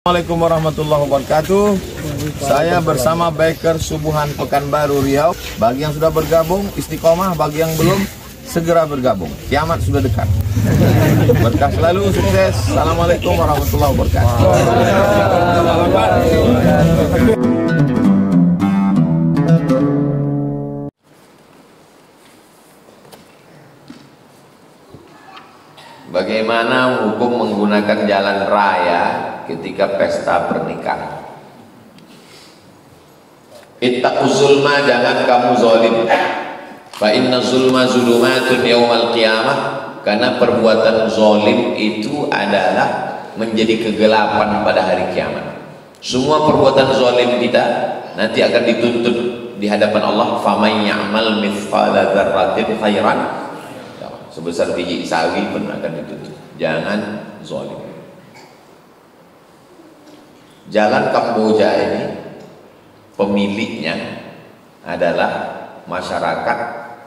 Assalamualaikum warahmatullahi wabarakatuh. Saya bersama Biker Subuhan Pekanbaru Riau. Bagi yang sudah bergabung istiqomah, bagi yang belum segera bergabung. Kiamat sudah dekat. Berkah selalu, sukses. Assalamualaikum warahmatullahi wabarakatuh. Bagaimana hukum menggunakan jalan raya ketika pesta pernikahan? Ittaquz zulma, jangan kamu zalim. Fa inna zulma zulumatun yaumal qiyamah, karena perbuatan zalim itu adalah menjadi kegelapan pada hari kiamat. Semua perbuatan zalim kita nanti akan dituntut di hadapan Allah. Faman ya'mal mithqala dzarratin khairan, sebesar biji sawi pun akan dituntut. Jangan zalim. Jalan Kamboja ini pemiliknya adalah masyarakat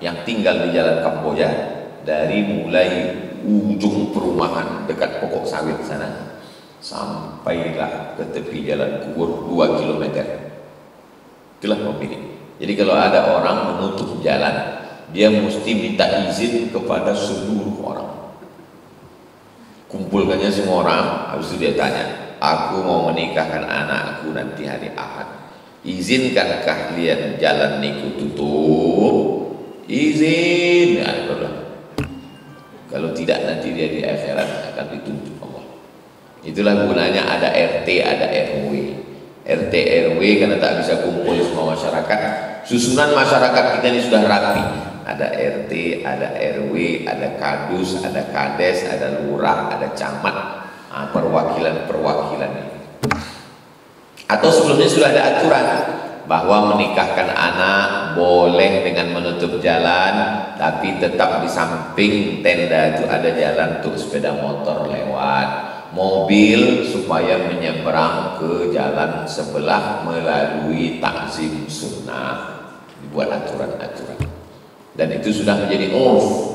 yang tinggal di Jalan Kamboja, dari mulai ujung perumahan dekat pokok sawit sana sampailah ke tepi jalan kubur 2 km. Itulah pemilik. Jadi kalau ada orang menutup jalan, dia mesti minta izin kepada seluruh orang. Kumpulkannya semua orang, habis itu dia tanya, aku mau menikahkan anakku nanti hari Ahad, izinkankah kalian jalan niku tutup? Izin. Ya, kalau tidak nanti dia di akhirat akan dituntut Allah. Itulah gunanya ada RT, ada RW. RT RW karena tak bisa kumpul semua masyarakat. Susunan masyarakat kita ini sudah rapi. Ada RT, ada RW, ada kadus, ada kades, ada lurah, ada camat, perwakilan-perwakilan ini. Atau sebelumnya sudah ada aturan bahwa menikahkan anak boleh dengan menutup jalan, tapi tetap di samping tenda itu ada jalan untuk sepeda motor lewat, mobil supaya menyeberang ke jalan sebelah melalui takzim sunnah. Dibuat aturan-aturan. Dan itu sudah menjadi urf.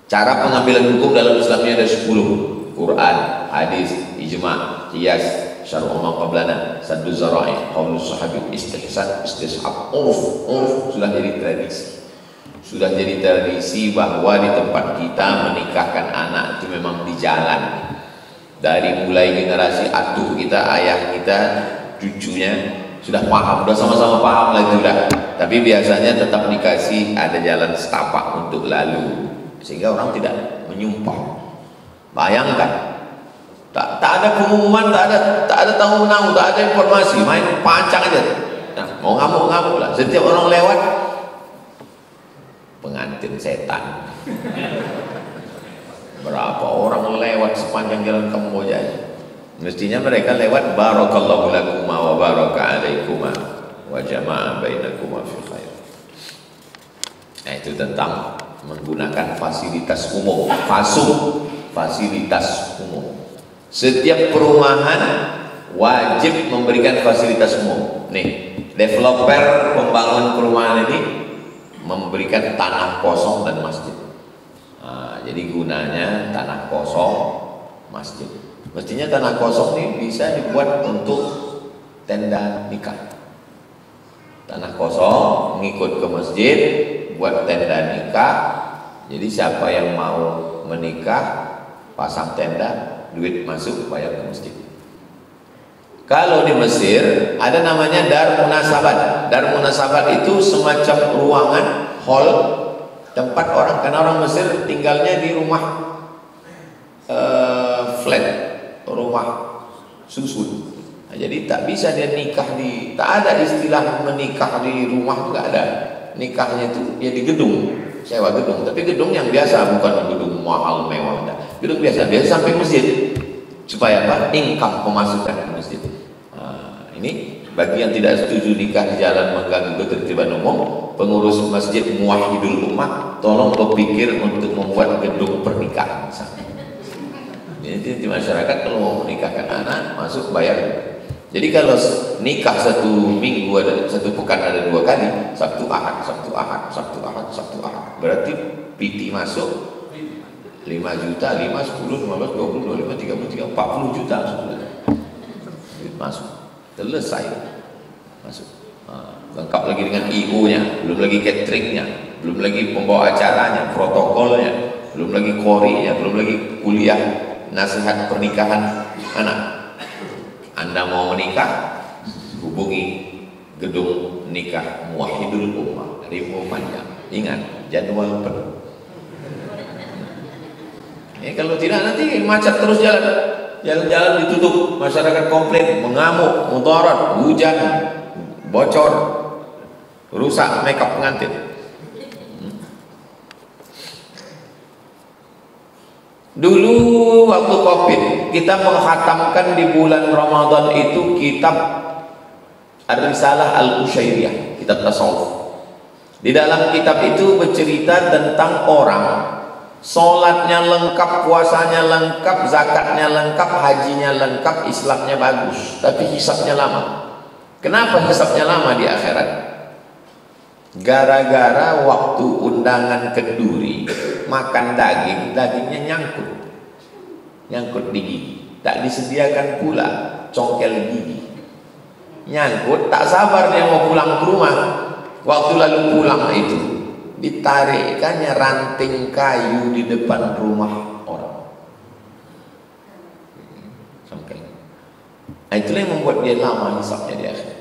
Cara pengambilan hukum dalam Islamnya ada 10. Quran, hadis, ijma', qiyas, syar'u ma qablana, saddu zara'i, qaulus sahabi, istihsan, istishab. Urf sudah jadi tradisi. Sudah jadi tradisi bahwa di tempat kita menikahkan anak itu memang di jalan. Dari mulai generasi atuh kita, ayah kita, cucunya sudah paham, sudah sama-sama paham lah itu dah. Tapi biasanya tetap dikasih ada jalan setapak untuk lalu, sehingga orang tidak menyumpah. Bayangkan, tak ada pengumuman, tak ada tahu menahu, tak ada informasi, main pancang aja. Nah, mau ngamuk-ngamuk lah. Setiap orang lewat, pengantin setan. Berapa orang lewat sepanjang jalan Kamboja? Mestinya mereka lewat barakallahu lakuma wa baraka alaikuma wa jama'a bainakuma fi khair. Nah, itu tentang menggunakan fasilitas umum, fasilitas umum. Setiap perumahan wajib memberikan fasilitas umum. Nih, developer pembangun perumahan ini memberikan tanah kosong dan masjid. Nah, jadi gunanya tanah kosong, masjid. Mestinya tanah kosong ini bisa dibuat untuk tenda nikah. Tanah kosong ngikut ke masjid, buat tenda nikah. Jadi siapa yang mau menikah, pasang tenda, duit masuk, bayar ke masjid. Kalau di Mesir ada namanya dar munasabat. Dar munasabat itu semacam ruangan, hall, tempat orang, karena orang Mesir tinggalnya di rumah flat, rumah susun. Nah, jadi tak bisa dia nikah tak ada istilah menikah di rumah, enggak ada. Nikahnya itu ya di gedung, sewa gedung, tapi gedung yang biasa, bukan gedung mahal mewah, enggak. Gedung biasa samping masjid, supaya apa? Income, pemasukan ke masjid. Nah, ini bagi yang tidak setuju nikah di jalan mengganggu ketertiban umum, pengurus masjid Muwahhidul Ummah, tolong berpikir untuk membuat gedung pernikahan misalnya. Jadi di masyarakat kalau mau menikahkan anak masuk bayar. Jadi kalau nikah satu minggu ada, satu pekan ada 2 kali, Sabtu Ahad, Sabtu Ahad, Sabtu Ahad, Sabtu Ahad, berarti PT masuk 5 juta, 5, 10, 15, 20, 25, 30, 40 juta. masuk, selesai, masuk. Lengkap lagi dengan IO-nya, belum lagi cateringnya, belum lagi pembawa acaranya, protokolnya, belum lagi korinya, belum lagi kuliah nasihat pernikahan anak. Anda mau menikah, hubungi gedung nikah Muwahhidul Ummah, info panjang. Ingat, jadwal penuh. Kalau tidak nanti macet terus jalan-jalan ditutup, masyarakat komplain, mengamuk, mudarat, hujan, bocor, rusak makeup pengantin. Dulu waktu Covid kita menghatamkan di bulan Ramadan itu kitab Ar-Risalah Al-Qushairiyah, kitab tasawuf. Di dalam kitab itu bercerita tentang orang sholatnya lengkap, puasanya lengkap, zakatnya lengkap, hajinya lengkap, Islamnya bagus, tapi hisabnya lama. Kenapa hisabnya lama di akhirat? Gara-gara waktu undangan kenduri makan daging, dagingnya nyangkut di gigi, tak disediakan pula congkel gigi, nyangkut, tak sabar dia mau pulang ke rumah. Waktu lalu pulang itu ditarikkannya ranting kayu di depan rumah orang. Congkel. Itulah yang membuat dia lama hisabnya di akhirat.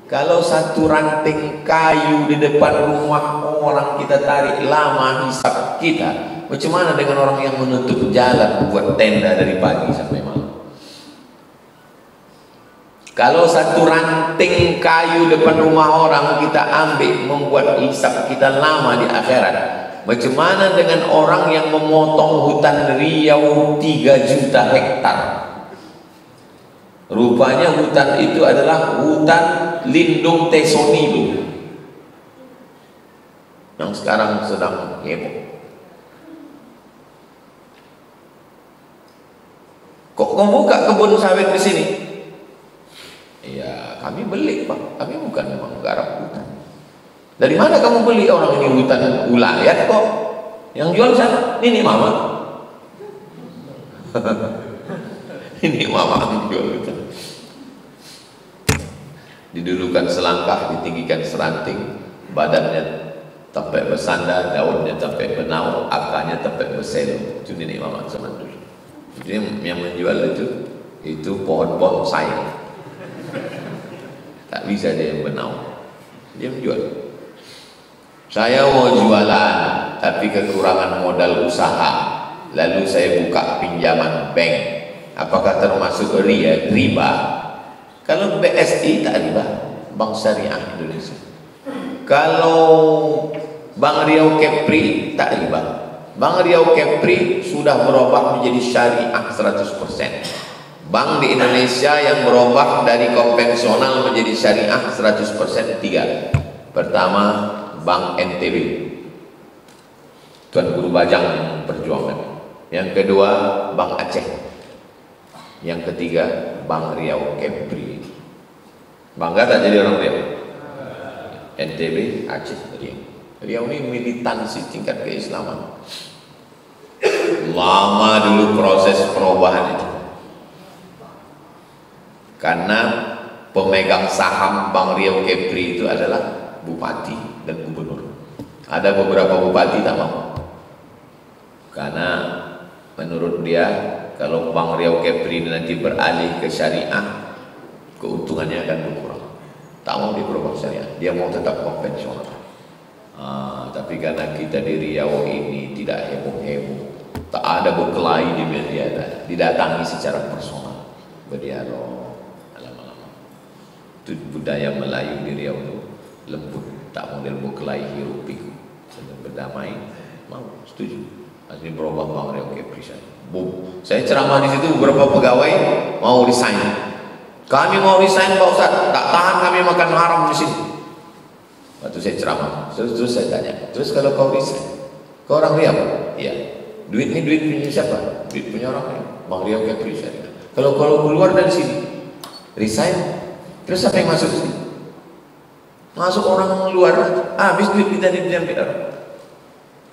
Kalau satu ranting kayu di depan rumah orang kita tarik lama hisab kita, macam mana dengan orang yang menutup jalan buat tenda dari pagi sampai malam? Kalau satu ranting kayu depan rumah orang kita ambil membuat hisab kita lama di akhirat, macam mana dengan orang yang memotong hutan Riau 3 juta hektar? Rupanya hutan itu adalah hutan lindung Tesonilo yang sekarang sedang heboh. Kok kamu buka kebun sawit di sini? Ya, kami beli, Pak. Kami bukan memang garap hutan. Dari mana kamu beli? Orang ini hutan ulayat kok. Yang jual siapa? Ini mama. Ini mama yang jual hutan. Didulukan selangkah, ditinggikan seranting, badannya sampai bersandar, daunnya sampai benau, akarnya sampai berselo. Itu nenek mama zaman dulu. Jadi yang menjual itu pohon bonsai. Tak bisa dia yang benau, dia menjual. Saya mau jualan, tapi kekurangan modal usaha. Lalu saya buka pinjaman bank. Apakah termasuk riba? Kalau BSI tak riba, Bank Syariah Indonesia. Kalau Bank Riau Kepri tak riba. Bank Riau Kepri sudah berubah menjadi syariah 100%. Bank di Indonesia yang berubah dari konvensional menjadi syariah 100% 3. Pertama, Bank NTB, Tuan Guru Bajang yang perjuangan. Yang kedua, Bank Aceh. Yang ketiga, Bank Riau Kepri. Bangga tak jadi orang Riau? NTB, Aceh, Riau. Riau ini militansi tingkat keislaman. Lama dulu proses perubahan itu. Karena pemegang saham Bank Riau Kepri itu adalah bupati dan gubernur. Ada beberapa bupati tak mau. Karena menurut dia, kalau Bank Riau Kepri nanti beralih ke syariah, keuntungannya akan berkurang. Tak mau diubah syariah, dia mau tetap konvensional. Tapi karena kita di Riau ini tidak heboh-heboh, tak ada berkelahi di media, didatangi secara personal, berdialog, lama-lama. Itu budaya Melayu di Riau itu lembut, tak model berkelahi hiruk pikuk, sedang berdamai, mau setuju. Asli berubah Bank Riau Kepri saya. Saya ceramah di situ, beberapa pegawai mau resign. Kami mau resign Pak Ustaz, tak tahan kami makan haram di sini. Waktu saya ceramah, terus saya tanya, terus kalau kau resign, kau orang Riau? Iya. Duit ini duit punya siapa? Duit punya orang Riau. Bank Riau Kepri saya. Kalau keluar dari sini, resign, terus siapa yang masuk sini? Masuk orang luar, habis duit kita diambil orang.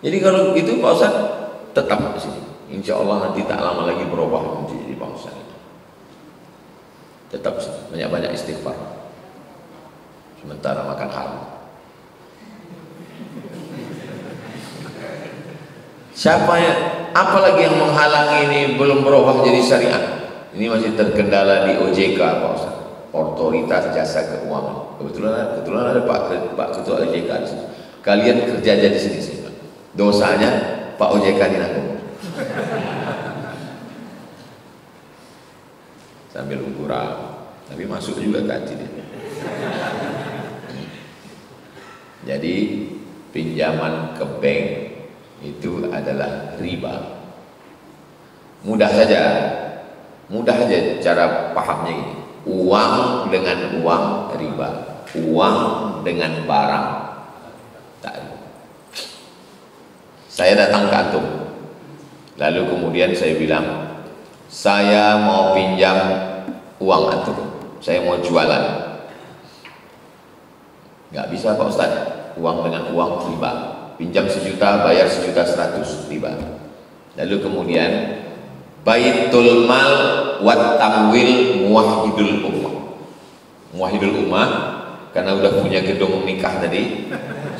Jadi kalau itu Pak Ustaz tetap di sini. Insya Allah nanti tak lama lagi berubah menjadi bangsa. tetap banyak-banyak istighfar sementara makan haram. Siapa ya? Apalagi yang menghalangi ini belum berubah menjadi syariat? Ini masih terkendala di OJK, Pak Ustaz, Otoritas Jasa Keuangan. Kebetulan ada Pak Ketua OJK di sini. Kalian kerja aja di sini sih. Dosanya Pak OJK dinanggung. Sambil ukuran, tapi masuk juga gaji dia. Jadi pinjaman ke bank itu adalah riba. Mudah saja cara pahamnya ini. Uang dengan uang riba, uang dengan barang tak riba. Saya datang ke antum, lalu kemudian saya bilang, saya mau pinjam uang antum, saya mau jualan. Nggak bisa Pak Ustaz, uang dengan uang riba. Pinjam 1 juta, bayar 1.100.000 riba. Lalu kemudian Baitul Mal wat Tamwil Muwahhidul Ummah. Muwahhidul Ummah karena udah punya gedung nikah tadi,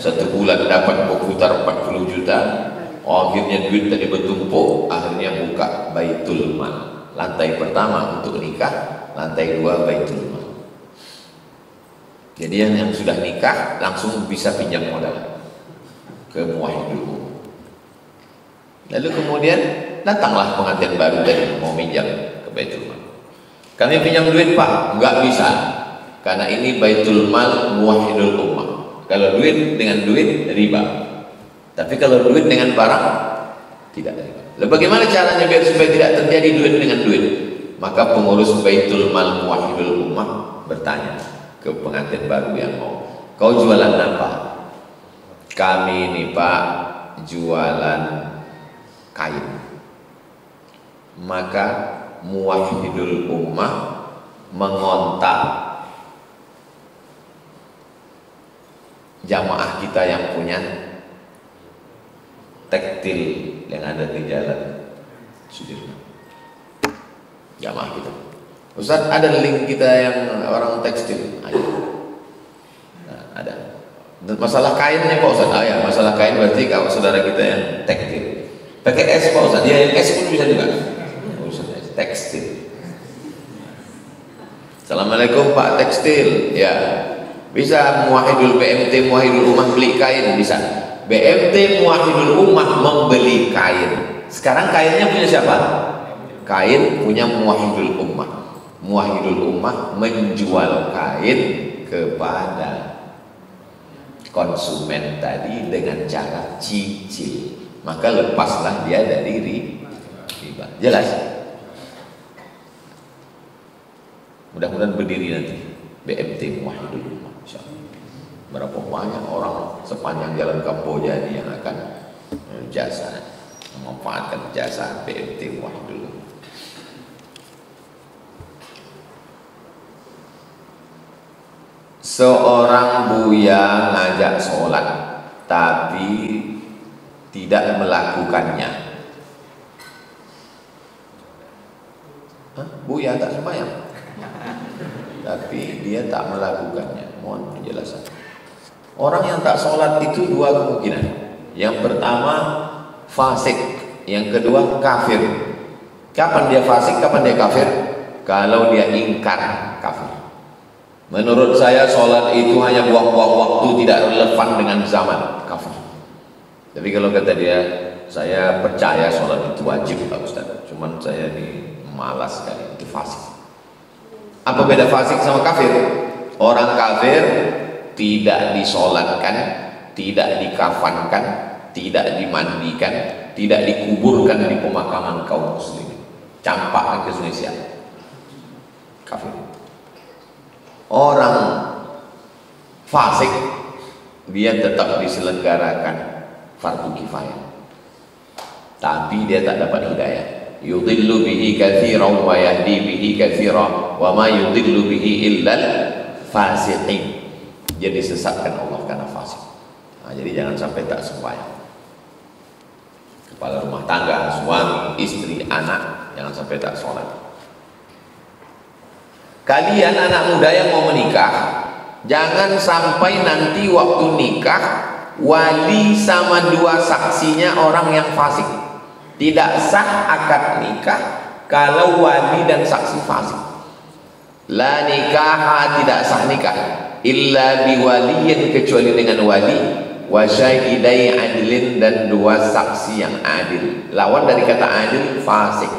1 bulan dapat berputar 40 juta. Akhirnya duit tadi bertumpuk, akhirnya buka Baitul Mal. Lantai pertama untuk nikah, lantai 2 Baitul Mal. Jadi yang sudah nikah langsung bisa pinjam modal ke Muwahhidul Ummah. Lalu kemudian datanglah pengantin baru tadi mau pinjam ke Baitul Mal. Kami pinjam duit Pak, nggak bisa, karena ini Baitul Mal Muwahhidul Ummah. Kalau duit dengan duit riba, tapi kalau duit dengan barang tidak riba. Lalu bagaimana caranya biar supaya tidak terjadi duit dengan duit? Maka pengurus Baitul Mal Muwahhidul Ummah bertanya ke pengantin baru yang mau, kau jualan apa? Kami ini Pak jualan kain. Maka Muwahhidul Ummah mengontak jamaah kita yang punya tekstil yang ada di Jalan Sudirman. Jamaah kita, Ustaz, ada link kita yang orang tekstil. Ayo. Nah, ada. Masalah kainnya Pak Ustaz, ya masalah kain berarti kalau saudara kita yang tekstil pakai S Pak Ustaz, ya yang S pun bisa juga. Ustaz, tekstil. Assalamualaikum Pak Tekstil, ya bisa Muwahhidul BMT Muwahhidul Ummah beli kain, bisa. BMT Muwahhidul Ummah membeli kain. Sekarang kainnya punya siapa? Kain punya Muwahhidul Ummah. Muwahhidul Ummah menjual kain kepada konsumen tadi dengan cara cicil, maka lepaslah dia dari riba. Jelas? Mudah-mudahan berdiri nanti BMT Muwahhidul Ummah. Berapa banyak orang sepanjang jalan Kamboja ini yang akan jasa, memanfaatkan jasa BMT Muwahhidul Ummah. Seorang buya ngajak sholat tapi tidak melakukannya. Buya tak sembahyang tapi dia tak melakukannya. Mohon penjelasan. Orang yang tak sholat itu 2 kemungkinan. Yang pertama fasik, yang kedua kafir. Kapan dia fasik, kapan dia kafir? Kalau dia ingkar, kafir. Menurut saya sholat itu hanya buang-buang waktu, tidak relevan dengan zaman, kafir. Tapi kalau kata dia, saya percaya sholat itu wajib Pak Ustaz, cuman saya ini malas sekali, itu fasik. Apa beda fasik sama kafir? Orang kafir tidak disolatkan, tidak dikafankan, tidak dimandikan, tidak dikuburkan di pemakaman kaum muslimin. Campakkan ke Indonesia, kafir. Orang fasik dia tetap diselenggarakan fardu kifayah, tapi dia tak dapat hidayah. Yudillu bihi katsiran wa yahdi bihi katsiran wa ma yudillu bihi illal fasiqin. Dia disesatkan Allah karena fasik. Nah, jadi jangan sampai tak sembahyang. Kepala rumah tangga, suami, istri, anak, jangan sampai tak sholat. Kalian anak muda yang mau menikah, jangan sampai nanti waktu nikah wali sama dua saksinya orang yang fasik. Tidak sah akad nikah kalau wali dan saksi fasik. La nikaha, tidak sah nikah illa biwaliyin, kecuali dengan wali, wa syahidai adlin, dan dua saksi yang adil. Lawan dari kata adil, fasik.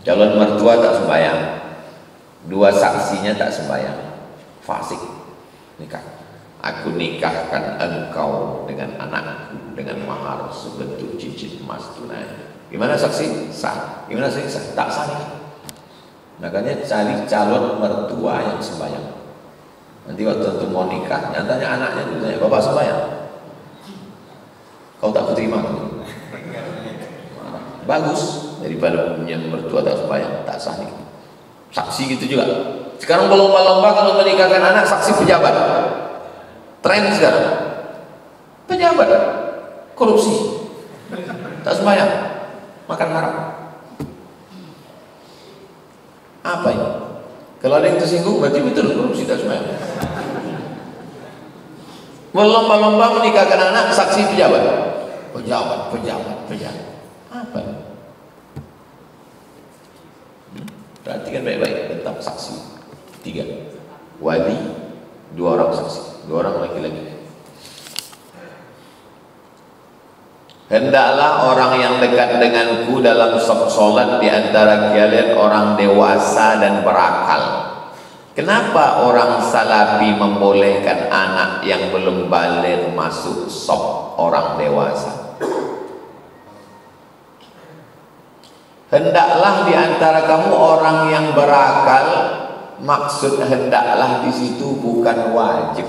Calon mertua tak sembahyang, dua saksinya tak sembahyang, fasik. Nikah, aku nikahkan engkau dengan anakku dengan mahar sebentuk cincin emas tunai. Gimana saksi? Sah. Gimana saksi? Sah. Tak sah nikah. Makanya cari calon mertua yang sembahyang. Nanti waktu mau nikah, yang tanya anaknya dulu, tanya, bapak sembahyang? Kau tak terima? Bagus, daripada punya mertua tak sembahyang, tak sah nikah. Saksi gitu juga. Sekarang berlomba-lomba kalau menikahkan anak saksi pejabat. Tren sekarang. Pejabat, korupsi, tak sembahyang, makan haram. Apa ini? Kalau ada yang tersinggung berarti betul korupsi tak sembahyang. Berlomba-lomba menikahkan anak saksi pejabat. Pejabat. Apa ini? Perhatikan baik-baik tentang saksi. 3 wali, 2 orang saksi, 2 orang laki-laki. Hendaklah orang yang dekat denganku dalam sholat di antara kalian orang dewasa dan berakal. Kenapa orang salafi membolehkan anak yang belum balik masuk sop orang dewasa? Hendaklah di antara kamu orang yang berakal. Maksud hendaklah di situ bukan wajib,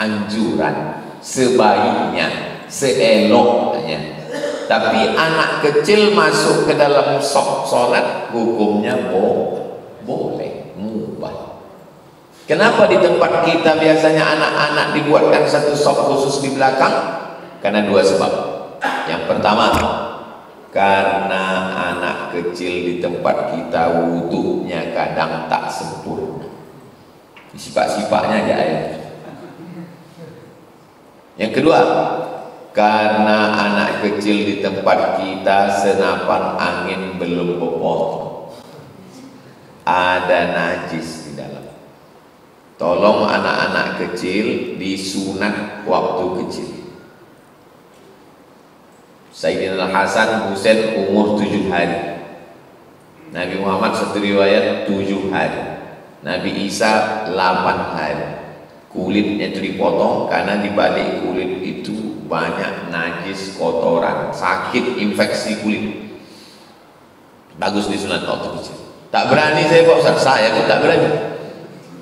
anjuran, sebaiknya, seeloknya. Tapi anak kecil masuk ke dalam sop sholat hukumnya boleh, mubah. Kenapa di tempat kita biasanya anak-anak dibuatkan satu sop khusus di belakang? Karena 2 sebab. Yang pertama, karena anak kecil di tempat kita wudunya kadang tak sempurna, sifat-sifatnya aja air. Yang kedua, karena anak kecil di tempat kita senapan angin belum berpotong, ada najis di dalam. Tolong anak-anak kecil disunat waktu kecil. Sayyidina Hasan Husain umur 7 hari. Nabi Muhammad satu riwayat 7 hari. Nabi Isa 8 hari. Kulitnya itu dipotong karena di balik kulit itu banyak najis, kotoran, sakit, infeksi kulit. Bagus disunat waktu kecil. Tak berani saya Pak Ustaz, saya pun tak berani.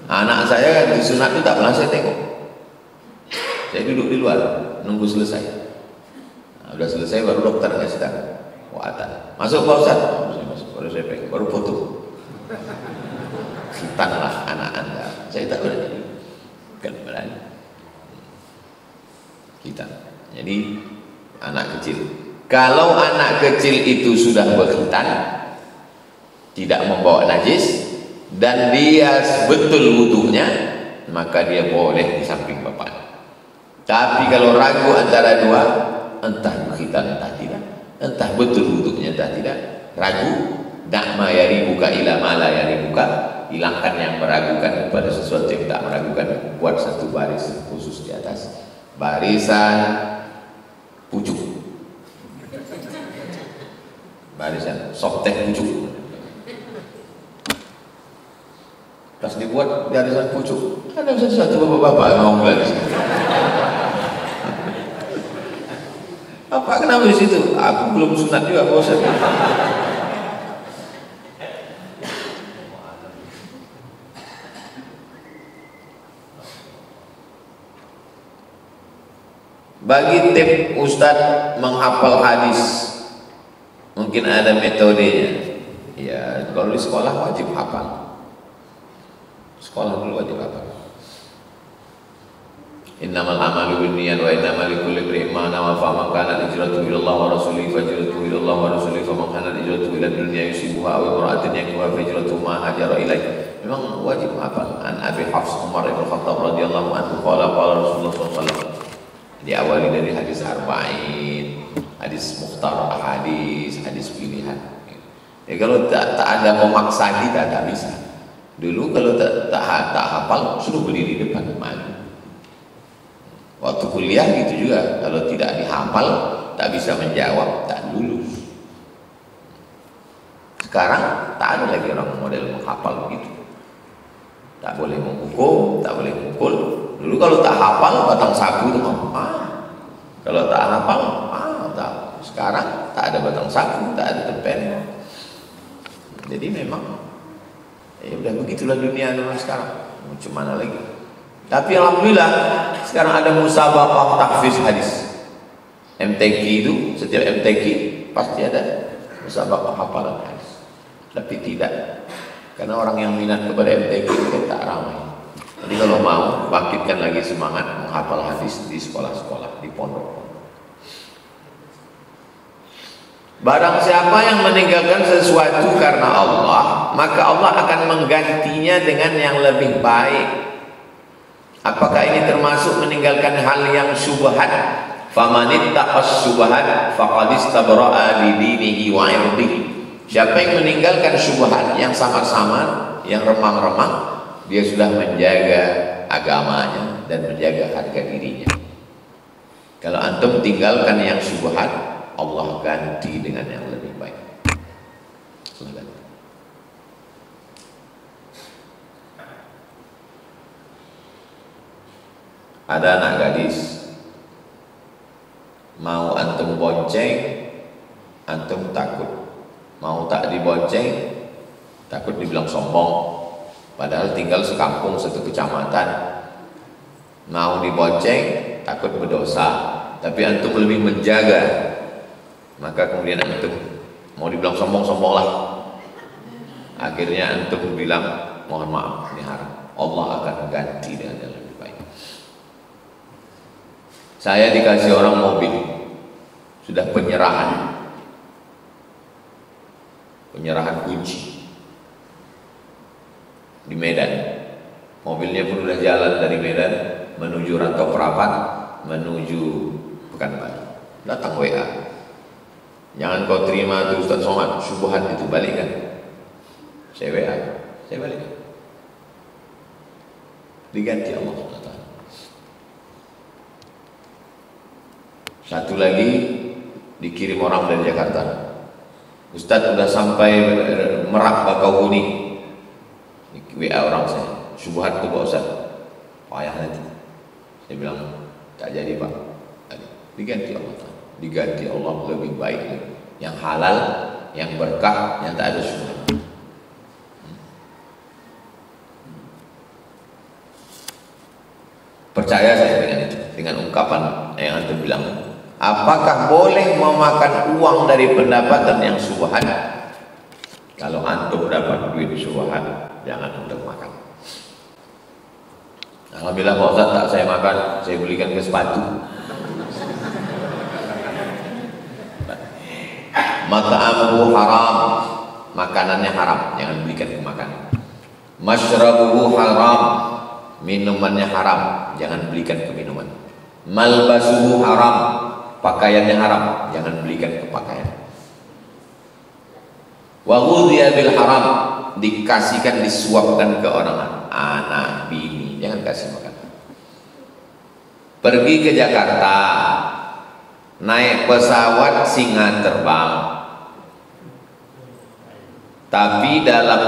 Anak saya disunat itu tak pernah saya tengok. Saya duduk di luar nunggu selesai. Udah selesai baru dokter ngasih tahu. Masuk Pak Ustaz. Masuk. Baru saya pegang, baru foto. Khitanlah anak Anda. Saya tak berani. Bukan berani. Khitan. Jadi anak kecil. Kalau anak kecil itu sudah berkhitan, tidak membawa najis, dan dia betul wudunya, maka dia boleh di samping bapak. Tapi kalau ragu antara dua, entah berkhitan entah tidak, entah betul wudunya entah tidak, ragu, dakma yaribuka ila ma la yaribuka, hilangkan yang meragukan kepada sesuatu yang tak meragukan. Buat satu baris khusus di atas, barisan pucuk, barisan softtek pucuk. Pas dibuat barisan pucuk, ada sesuatu bapak-bapak yang mau belajar. Apa kenapa di situ? Aku belum sunat juga Pak Ustaz. Bagi tip Ustaz menghafal hadis, mungkin ada metodenya. Ya, kalau di sekolah wajib hafal. Sekolah dulu wajib hafal. Innamal a'malu binniyat wa innamal likulli imrin ma nawa, faman kanat hijratuhu ila Allah wa rasulihi fahijratuhu ila Allah wa rasulihi, faman kanat hijratuhu ila dunya yusibuha aw imra'atin yankihuha fahijratuhu ma hajara ilaih. memang wajib hafal. An Abi Hafs Umar bin Khattab radhiyallahu anhu qala Rasulullah SAW, diawali dari hadis arba'in, hadis mukhtar hadis pilihan. Ya kalau tak ada memaksa kita tak bisa. Dulu kalau tak hafal suruh berdiri di depan malu. Waktu kuliah gitu juga, kalau tidak dihafal tak bisa menjawab, tak lulus. Sekarang tak ada lagi orang model menghafal begitu. Tak boleh menghukum, tak boleh mukul. Dulu kalau tak hafal batang sapu itu kalau tak hafal tak. Sekarang tak ada batang sapu, tak ada tempen. Jadi memang ya udah begitulah dunia sekarang. Macam mana lagi? Tapi alhamdulillah sekarang ada musabaqah tahfiz hadis. MTQ itu, setiap MTQ pasti ada musabaqah hafalan hadis. Tapi tidak, karena orang yang minat kepada MTQ itu kan tak ramai. Jadi kalau mau bangkitkan lagi semangat menghafal hadis di sekolah-sekolah, di pondok. Barang siapa yang meninggalkan sesuatu karena Allah, maka Allah akan menggantinya dengan yang lebih baik. Apakah ini termasuk meninggalkan hal yang syubhat? Famanittaqas syubhat faqad istabra'a li dinihi wa 'irdihi. Siapa yang meninggalkan syubhat yang samar-samar, yang remang-remang, dia sudah menjaga agamanya dan menjaga harga dirinya. Kalau antum tinggalkan yang syubhat, Allah ganti dengan yang lebih baik. Silakan. Ada anak gadis mau antum bonceng, antum takut. Mau tak dibonceng, takut dibilang sombong. Padahal tinggal sekampung, satu kecamatan. Mau dibonceng, takut berdosa. Tapi antum lebih menjaga. Maka kemudian antum mau dibilang sombong-sombong lah. Akhirnya antum bilang, mohon maaf, ini haram. Allah akan ganti dengan yang lebih baik. Saya dikasih orang mobil, sudah penyerahan kunci di Medan. Mobilnya pun sudah jalan dari Medan menuju Rantau Perapat, menuju Pekanbaru. Datang WA, jangan kau terima tuh Ustaz Somad, syubhat itu balikan. Saya WA, saya balikan. Diganti Allah SWT. Satu lagi dikirim orang dari Jakarta, Ustaz sudah sampai Merak Bakauheni. WA orang saya, syubhat itu Pak Ustaz, payah nanti. Saya bilang tak jadi Pak, diganti Allah, diganti Allah lebih baik, yang halal, yang berkah, yang tak ada syubhat. Percaya saya dengan itu, dengan ungkapan yang Anda bilang. Apakah boleh memakan uang dari pendapatan yang syubhat? Kalau antum dapat duit syubhat, jangan untuk makan. Alhamdulillah Pak Ustaz, tak saya makan, saya belikan ke sepatu. Mat'amuhu haram, makanannya haram, jangan belikan ke makanan. Masyrabuhu haram, minumannya haram, jangan belikan ke minuman. Malbasuhu haram, pakaiannya haram, jangan belikan ke pakaian. Wa ghudhiya bil haram, dikasihkan, disuapkan ke orang, anak, bini, jangan kasih makan. Pergi ke Jakarta, naik pesawat Singa terbang, tapi dalam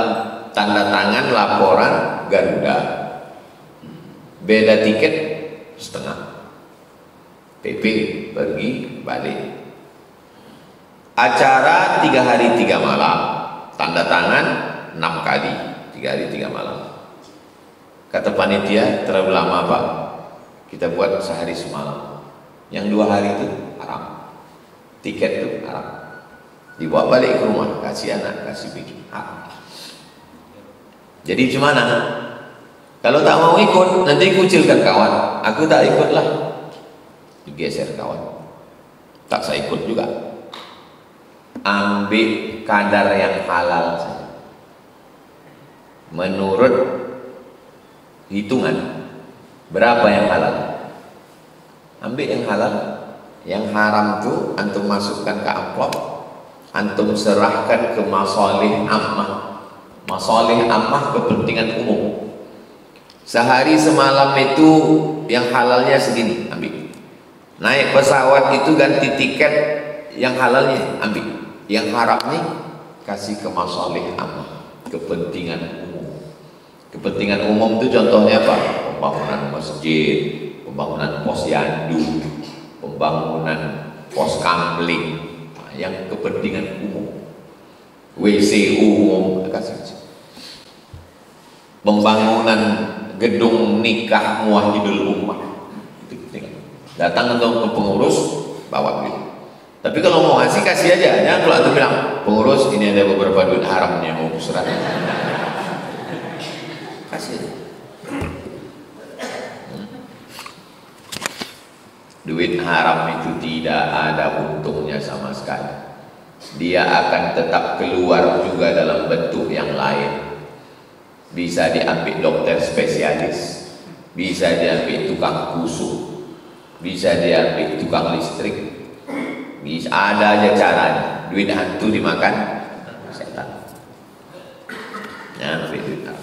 tanda tangan laporan Garuda, beda tiket setengah. PP pergi balik. Acara 3 hari 3 malam, tanda tangan 6 kali, 3 hari 3 malam. Kata panitia, terlalu lama Pak, kita buat sehari semalam. Yang 2 hari itu haram, tiket itu haram. Dibawa balik ke rumah, kasih anak, kasih bini, haram. Jadi gimana? Kalau tak mau ikut, nanti kucilkan kawan. Aku tak ikutlah, digeser kawan, tak saya ikut juga. Ambil kadar yang halal saja. menurut hitungan berapa yang halal? Ambil yang halal. Yang haram tuh antum masukkan ke amplop, antum serahkan ke masalih ammah. Masalih ammah kepentingan umum. Sehari semalam itu yang halalnya segini, ambil. Naik pesawat itu ganti tiket, yang halalnya ambil. Yang haram nih kasih ke masalih ammah, kepentingan umum. Kepentingan umum itu contohnya apa? Pembangunan masjid, pembangunan posyandu, pembangunan pos kamling, yang kepentingan umum, WC umum, pembangunan gedung nikah muwahhidul ummah, itu penting. Datang untuk pengurus bawa duit. Tapi kalau mau ngasih kasih aja, jangan kalau antum bilang pengurus ini ada beberapa duit haram yang mau surat, kasih aja. Duit haram itu tidak ada untungnya sama sekali. Dia akan tetap keluar juga dalam bentuk yang lain. Bisa diambil dokter spesialis, bisa diambil tukang kusuk, bisa diambil tukang listrik, bisa, ada aja caranya. Duit hantu dimakan setan. Jangan ambil duit haram.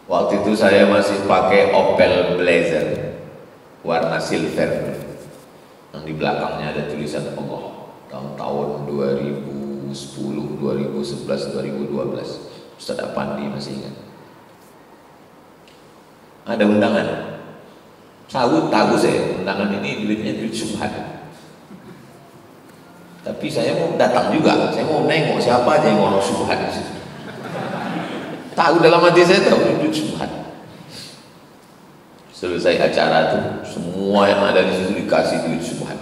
Waktu itu saya masih pakai Opel Blazer warna silver, yang di belakangnya ada tulisan Allah, tahun 2010, 2011, 2012. Ustaz Apandi masih ingat. Ada undangan, tahu saya undangan ini duitnya duit subhan. Tapi saya mau datang juga, saya mau nengok siapa aja yang ngomong subhan di situ. Tahu dalam hati saya tahu duit subhan. Selesai acara itu semua yang ada di situ dikasih duit subhan.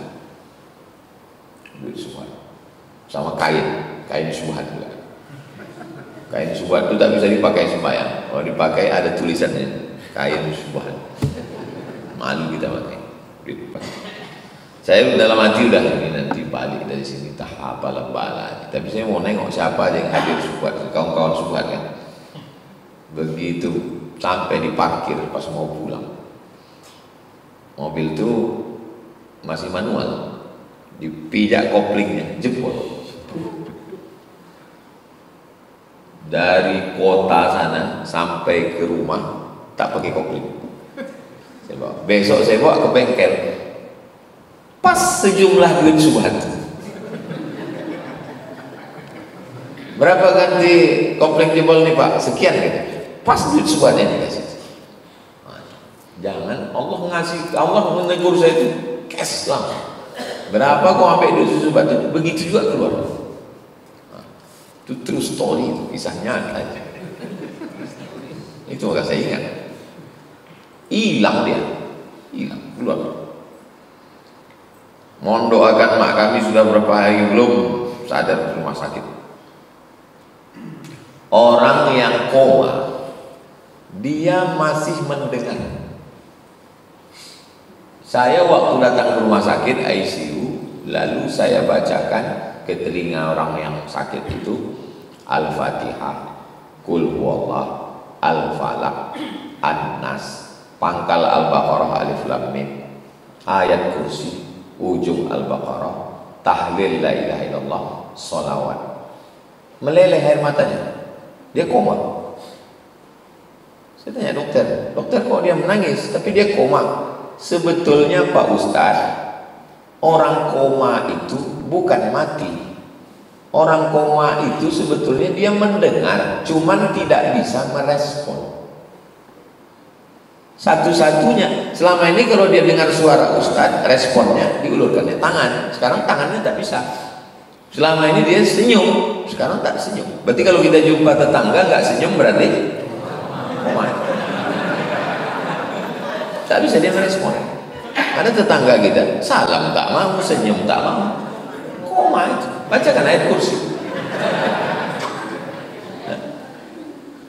Duit subhan sama kain subhan juga. Kain subhan itu tak bisa dipakai sembahyang. Kalau dipakai ada tulisannya kain subhan. Malu kita pakai duit pakai. Saya dalam hati udah ini nanti balik dari sini tak apalah bala. Tapi saya mau nengok siapa aja yang hadir subhan, kawan-kawan subhan kan. Begitu sampai di parkir pas mau pulang, mobil itu masih manual, dipijak koplingnya, jebol. Dari kota sana sampai ke rumah tak pakai kopling. Saya bawa. Besok saya bawa ke bengkel, pas sejumlah duit subhan. Berapa ganti kopling jebol nih Pak? Sekian gitu. Pas duit subhannya dikasih. Jangan Allah ngasih, Allah menegur saya itu cash langsung. Berapa kau ambil duit subhan itu, begitu juga keluar. Itu true story, itu kisah nyata. Itu maka saya ingat. Hilang dia, hilang keluar. Mohon doakan mak kami sudah berapa hari belum sadar di rumah sakit. Orang yang koma, dia masih mendengar. Saya waktu datang ke rumah sakit ICU, lalu saya bacakan ke telinga orang yang sakit itu Al-Fatihah, Qul huwallah, Al-Falaq, An-Nas, pangkal Al-Baqarah Alif Lam Mim, ayat kursi, ujung Al-Baqarah, tahlil la ilaha illallah, sholawat. Meleleh air matanya, dia koma. Saya tanya dokter kok dia menangis tapi dia koma? Sebetulnya Pak Ustaz, orang koma itu bukan mati. Orang koma itu sebetulnya dia mendengar, cuman tidak bisa merespon. Satu-satunya selama ini kalau dia dengar suara Ustaz, responnya diulurkannya tangan. Sekarang tangannya tak bisa. Selama ini dia senyum, sekarang tak senyum. Berarti kalau kita jumpa tetangga nggak senyum berarti koma. Tak bisa dia merespon. Ada tetangga kita salam tak mau, senyum tak mau, koma itu. Bacakan ayat kursi.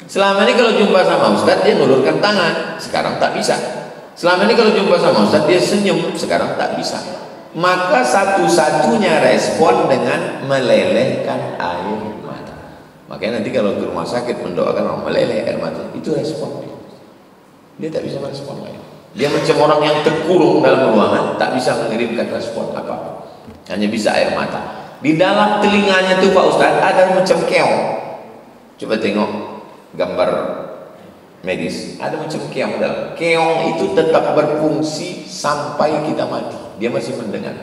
Selama ini kalau jumpa sama Ustaz dia ngulurkan tangan, sekarang tak bisa. Selama ini kalau jumpa sama Ustaz dia senyum, sekarang tak bisa. maka satu-satunya respon dengan melelehkan air mata. Makanya nanti kalau ke rumah sakit mendoakan orang meleleh air mata, itu respon. Dia tak bisa merespon lagi. Dia macam orang yang terkurung dalam ruangan, tak bisa mengirimkan respon apa-apa. Hanya bisa air mata. Di dalam telinganya tuh Pak Ustadz ada macam keong. Coba tengok gambar medis, ada macam keong dalam. Keong itu tetap berfungsi sampai kita mati. Dia masih mendengar.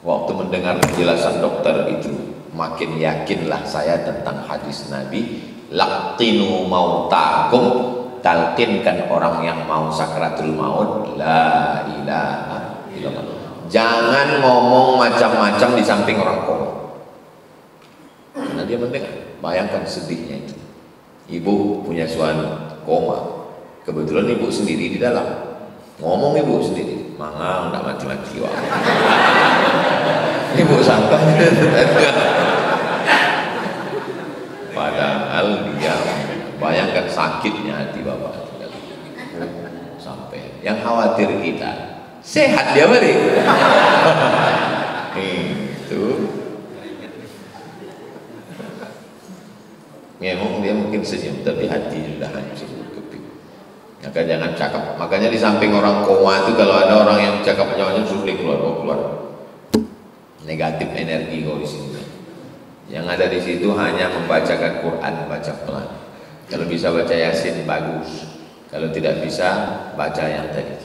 Waktu mendengar penjelasan dokter itu, makin yakinlah saya tentang hadis Nabi, laqtinu mautakum, talqinkan orang yang mau sakratul maut la ilaha illallah. Jangan ngomong macam-macam di samping orang koma, karena dia mendengar. Bayangkan sedihnya itu. Ibu punya suami koma, kebetulan ibu sendiri di dalam, ngomong ibu sendiri, mangang tak mati-mati wah. Ibu sangka padahal dia, bayangkan sakitnya hati bapak. Sampai yang khawatir kita sehat dia balik. Itu ngemong dia mungkin senyum tapi hati sudah hancur. Maka jangan cakap. Makanya di samping orang koma itu kalau ada orang yang cakap nyawanya suruh keluar. Negatif energi kalau di sini. Yang ada di situ hanya membacakan Quran, baca pelan. Kalau bisa baca Yasin bagus. Kalau tidak bisa baca yang tadi.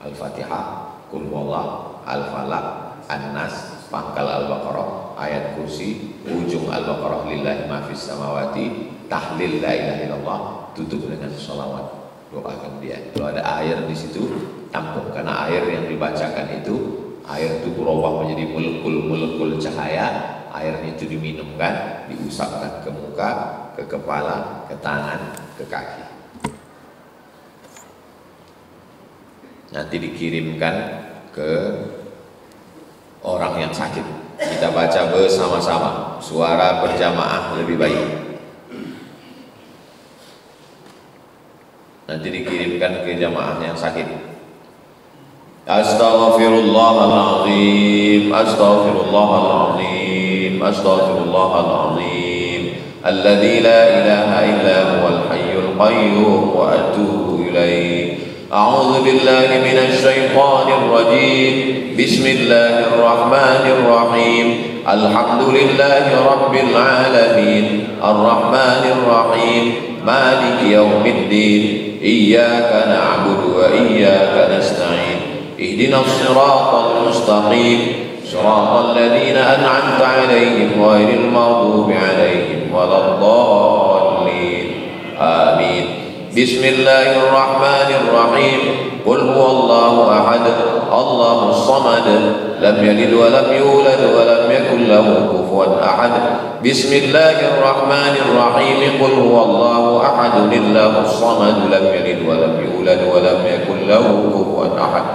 Al-Fatihah, Qul Huwallah, Al-Falaq, An-Nas, pangkal Al-Baqarah, ayat kursi, ujung Al-Baqarah, lillahi ma fis samawati, tahlil la ilaha illallah, tutup dengan sholawat. Doakan dia. Kalau ada air di situ, tampung, karena air yang dibacakan itu, air itu berubah menjadi molekul-molekul cahaya. Airnya itu diminumkan, diusapkan ke muka, ke kepala, ke tangan, ke kaki. Nanti dikirimkan ke orang yang sakit. Kita baca bersama-sama, suara berjamaah lebih baik. Nanti dikirimkan ke jamaah yang sakit. Astaghfirullahaladzim, astaghfirullahaladzim, astaghfirullahaladzim, alladzi la ilaha illa huwal hayyul qayyum wa atubu ilaih. A'udzu billahi minasy syaithanir rajim. Bismillahirrahmanirrahim. Alhamdulillahi rabbil alamin. Arrahmanir rahim. Maliki yaumiddin. Iyyaka na'budu wa iyyaka nasta'in. Ihdinas siratal mustaqim. Siratal ladzina an'amta 'alaihim ghairil maghdubi 'alaihim waladdallin. Amin. Bismillahirrahmanirrahim. Qul huwallahu ahad, Allahus samad, lam yalid wa lam yulad wa lam yakul lahu kufuwan ahad. Bismillahirrahmanirrahim. Qul huwallahu ahad, Allahus samad, lam yalid wa lam yulad wa lam yakul lahu kufuwan ahad.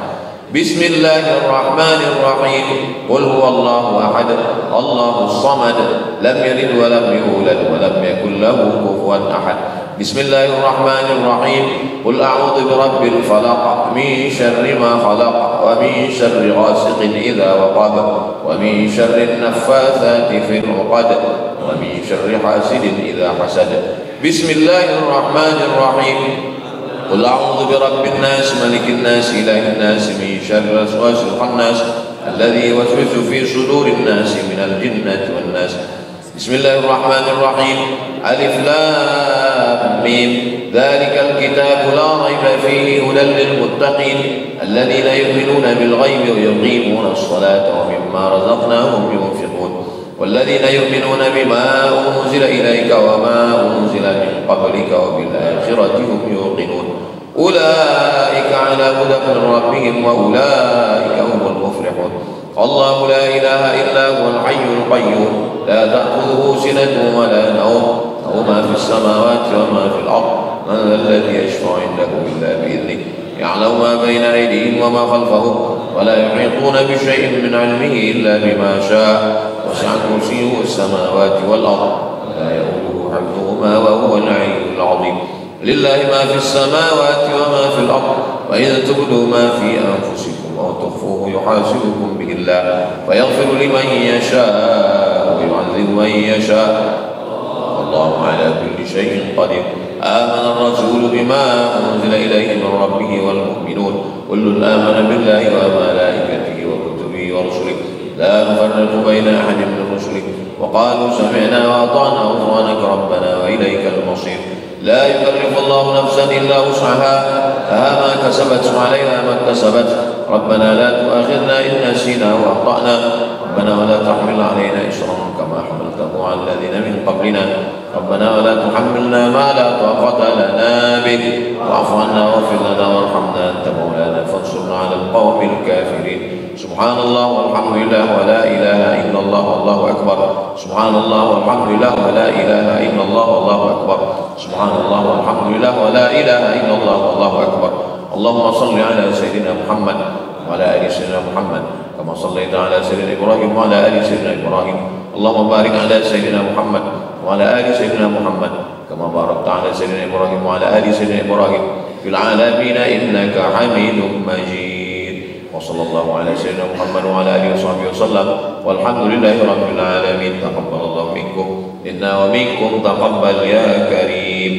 Bismillahirrahmanirrahim. Qul huwallahu ahad, Allahus samad, lam yalid wa lam yulad wa lam yakul lahu kufuwan ahad. Bismillahirrahmanirrahim. Qul a'udzu birabbil falaq, min syarri ma khalaq, wa min syarri ghasiqin idza waqab, wa min syarri naffatsati fil 'uqad, wa min syarri hasidin idza hasad. Bismillahirrahmanirrahim. Qul a'udzu birabbin nas, malikin nas, ilahin nas, min syarri waswasil khannas, alladzi yuwaswisu fi sudurin nas minal jinnati wan nas. Bismillahirrahmanirrahim. Alif lam mim. Dzalikal kitabu la raiba fihi hudan lil muttaqin alladzina yu'minuna bil ghaibi wa yuqimuna as-salata wa mimma razaqnahum yunfiqun. والذين يؤمنون بما أنزل إليك وما أنزل من قبلك وبالآخرة هم يوقنون. أولئك على هدى من ربهم وأولئك هم المفلحون. الله لا إله إلا هو الحي القيوم لا تأخذه سنة ولا نوم له ما في السماوات وما في الأرض من ذا الذي يشفع عنده إلا بإذنه يعلم ما بين أيديهم وما خلفهم ولا يحيطون بشيء من علمه إلا بما شاء وسع كرسيه السماوات والأرض ولا يؤوده حفظهما وهو العلي العظيم. لله ما في السماوات وما في الأرض وإن تبدوا ما في أنفسكم أو تخفوه يحاسبكم به الله فيغفر لمن يشاء ويعذب من يشاء والله على كل شيء قدير. آمن الرسول بما أنزل إليه من ربه والمؤمنون كل آمن بالله وملائكته وكتبه ورسله لا نفرق بين أحد من رسله وقالوا سمعنا وأطعنا غفرانك ربنا وإليك المصير. لا يكلف الله نفسا إلا وسعها لها ما كسبت وعليها ما اكتسبت ربنا لا تؤاخذنا إن نسينا وأخطأنا ربنا ولا تحمل علينا إصرا كما حملته على الذين من قبلنا ربنا ولا تحملنا ما لا طاقة لنا به واعف عنا واغفر لنا وارحمنا أنت مولانا فانصرنا على القوم الكافرين. سبحان الله والحمد لله ولا إله إلا الله والله أكبر. سبحان الله والحمد لله ولا إله إلا الله والله أكبر. سبحان الله والحمد لله ولا إله إلا الله والله أكبر. اللهم صل على سيدنا محمد وعلى آل سيدنا محمد كما صليت على سيدنا إبراهيم وعلى آل سيدنا إبراهيم. اللهم بارك على سيدنا محمد وعلى آل سيدنا محمد كما باركت على سيدنا إبراهيم وعلى آل سيدنا إبراهيم في العالمين إنك حميد مجيد. وصلى الله على سيدنا محمد وعلى آله وصحبه وسلم والحمد لله رب العالمين. تقبل الله منكم منا ومنكم تقبل يا كريم.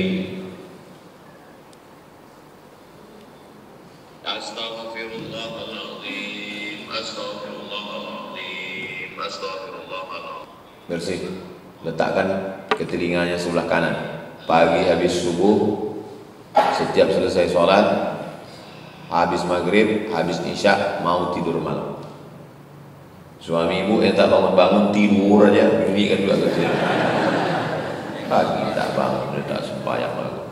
Astaghfirullahaladzim, astaghfirullahaladzim, astaghfirullahaladzim. Bersih, letakkan ke telinganya sebelah kanan. Pagi habis subuh, setiap selesai sholat, habis maghrib, habis isya, mau tidur malam. Suami ibu yang tak bangun-bangun tidur aja, ini kan juga kecil. Pagi tak bangun, dia tak sembahyang malam.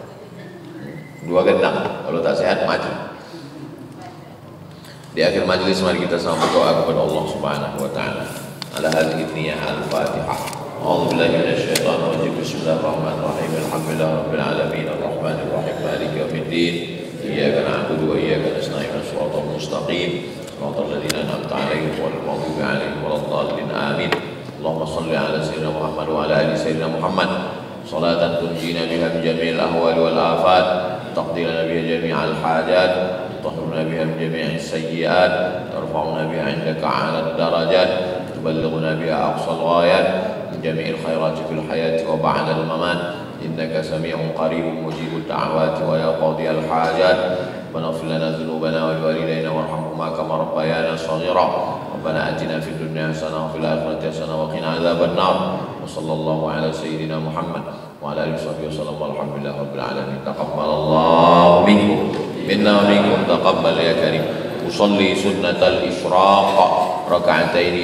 Dua gendang, kalau tak sehat maju. Di akhir majlis mari kita sama berdoa kepada Allah Subhanahu wa taala. Ala hadhihi niyah al-Fatihah. A'udzu billahi minasy syaithanir rajim. Bismillahirrahmanirrahim. Alhamdulillahirabbil alamin arrahmanir rahim maliki yaumiddin. Iyyaka na'budu wa iyyaka nasta'in. Shiratal mustaqim. Shiratal ladzina an'amta 'alaihim ghairil maghdubi 'alaihim waladdallin. Amin. Allahumma shalli 'ala sayyidina Muhammad wa 'ala ali sayyidina Muhammad. Salatan tunjina biha min jami'il ahwali wal afat. Taqdi lana biha jami'al hajat. تطهرنا بها من جميع السيئات ترفعنا بها عندك أعلى الدرجات تبلغنا بها أقصى الغايات من جميع الخيرات في الحياة وبعد الممات إنك سميع قريب مجيب الدعوات ويا قاضي الحاجات. ربنا اغفر لنا ذنوبنا ولوالدينا وارحمهما كما ربيانا صغيرا. ربنا آتنا في الدنيا حسنة وفي الآخرة حسنة وقنا عذاب النار. وصلى الله على سيدنا محمد وعلى آله وصحبه وسلم والحمد لله رب العالمين. تقبل الله منكم منا ومنكم تقبل يا كريم. أصلي سنة الإشراق ركعتين